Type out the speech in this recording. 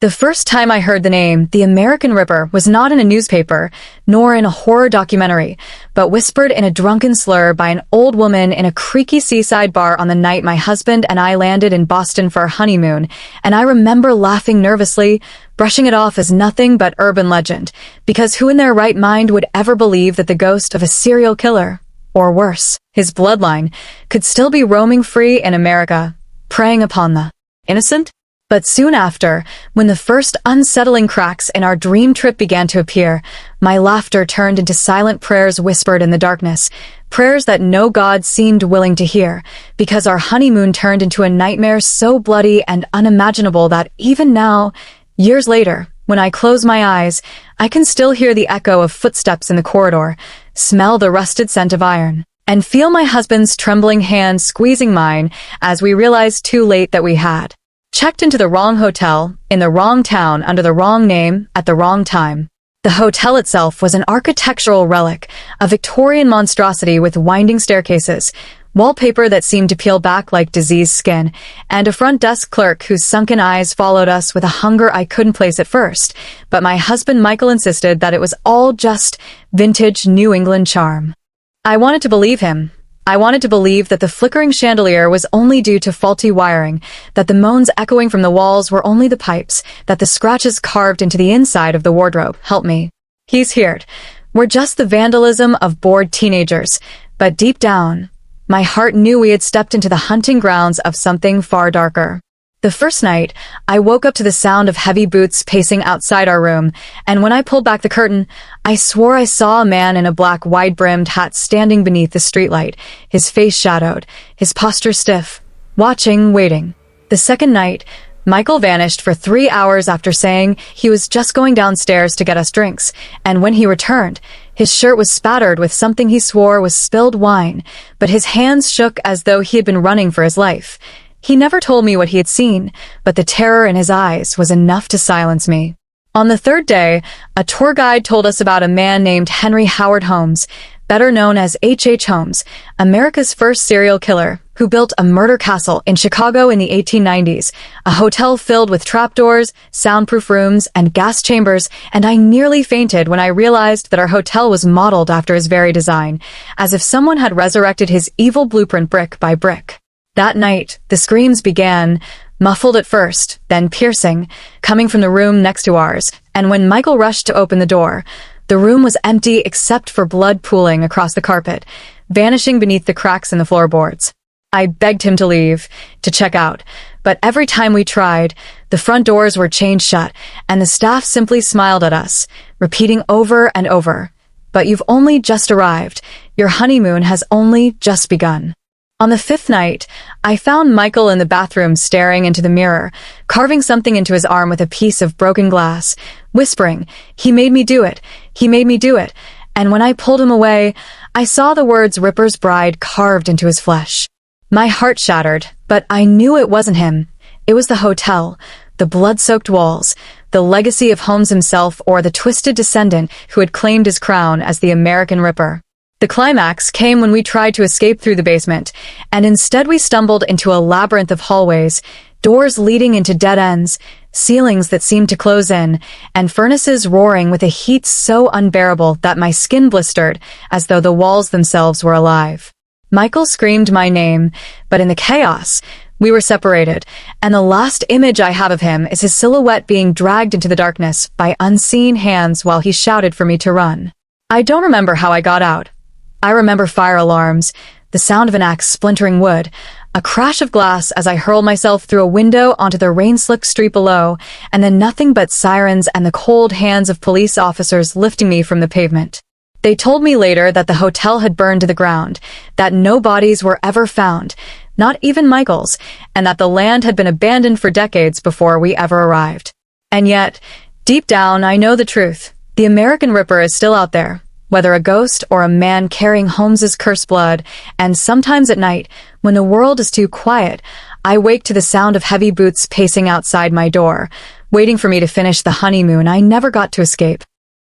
The first time I heard the name, the American Ripper, was not in a newspaper, nor in a horror documentary, but whispered in a drunken slur by an old woman in a creaky seaside bar on the night my husband and I landed in Boston for our honeymoon, and I remember laughing nervously, brushing it off as nothing but urban legend, because who in their right mind would ever believe that the ghost of a serial killer, or worse, his bloodline, could still be roaming free in America, preying upon the innocent? But soon after, when the first unsettling cracks in our dream trip began to appear, my laughter turned into silent prayers whispered in the darkness, prayers that no god seemed willing to hear, because our honeymoon turned into a nightmare so bloody and unimaginable that even now, years later, when I close my eyes, I can still hear the echo of footsteps in the corridor, smell the rusted scent of iron, and feel my husband's trembling hand squeezing mine as we realized too late that we had checked into the wrong hotel, in the wrong town, under the wrong name, at the wrong time. The hotel itself was an architectural relic, a Victorian monstrosity with winding staircases, wallpaper that seemed to peel back like diseased skin, and a front desk clerk whose sunken eyes followed us with a hunger I couldn't place at first. But my husband Michael insisted that it was all just vintage New England charm. I wanted to believe him. I wanted to believe that the flickering chandelier was only due to faulty wiring, that the moans echoing from the walls were only the pipes, that the scratches carved into the inside of the wardrobe helped me. He's here. We're just the vandalism of bored teenagers. But deep down, my heart knew we had stepped into the hunting grounds of something far darker. The first night, I woke up to the sound of heavy boots pacing outside our room, and when I pulled back the curtain, I swore I saw a man in a black wide-brimmed hat standing beneath the streetlight, his face shadowed, his posture stiff, watching, waiting. The second night, Michael vanished for 3 hours after saying he was just going downstairs to get us drinks, and when he returned, his shirt was spattered with something he swore was spilled wine, but his hands shook as though he had been running for his life. He never told me what he had seen, but the terror in his eyes was enough to silence me. On the third day, a tour guide told us about a man named Henry Howard Holmes, better known as H. Holmes, America's first serial killer, who built a murder castle in Chicago in the 1890s, a hotel filled with trapdoors, soundproof rooms, and gas chambers, and I nearly fainted when I realized that our hotel was modeled after his very design, as if someone had resurrected his evil blueprint brick by brick. That night, the screams began, muffled at first, then piercing, coming from the room next to ours, and when Michael rushed to open the door, the room was empty except for blood pooling across the carpet, vanishing beneath the cracks in the floorboards. I begged him to leave, to check out, but every time we tried, the front doors were chained shut, and the staff simply smiled at us, repeating over and over, "But you've only just arrived. Your honeymoon has only just begun." On the fifth night, I found Michael in the bathroom staring into the mirror, carving something into his arm with a piece of broken glass, whispering, "He made me do it. He made me do it." And when I pulled him away, I saw the words "Ripper's Bride" carved into his flesh. My heart shattered, but I knew it wasn't him. It was the hotel, the blood-soaked walls, the legacy of Holmes himself, or the twisted descendant who had claimed his crown as the American Ripper. The climax came when we tried to escape through the basement, and instead we stumbled into a labyrinth of hallways, doors leading into dead ends, ceilings that seemed to close in, and furnaces roaring with a heat so unbearable that my skin blistered, as though the walls themselves were alive. Michael screamed my name, but in the chaos, we were separated, and the last image I have of him is his silhouette being dragged into the darkness by unseen hands while he shouted for me to run. I don't remember how I got out. I remember fire alarms, the sound of an axe splintering wood, a crash of glass as I hurled myself through a window onto the rain-slicked street below, and then nothing but sirens and the cold hands of police officers lifting me from the pavement. They told me later that the hotel had burned to the ground, that no bodies were ever found, not even Michael's, and that the land had been abandoned for decades before we ever arrived. And yet, deep down, I know the truth. The American Ripper is still out there, whether a ghost or a man carrying Holmes's cursed blood, and sometimes at night, when the world is too quiet, I wake to the sound of heavy boots pacing outside my door, waiting for me to finish the honeymoon I never got to escape.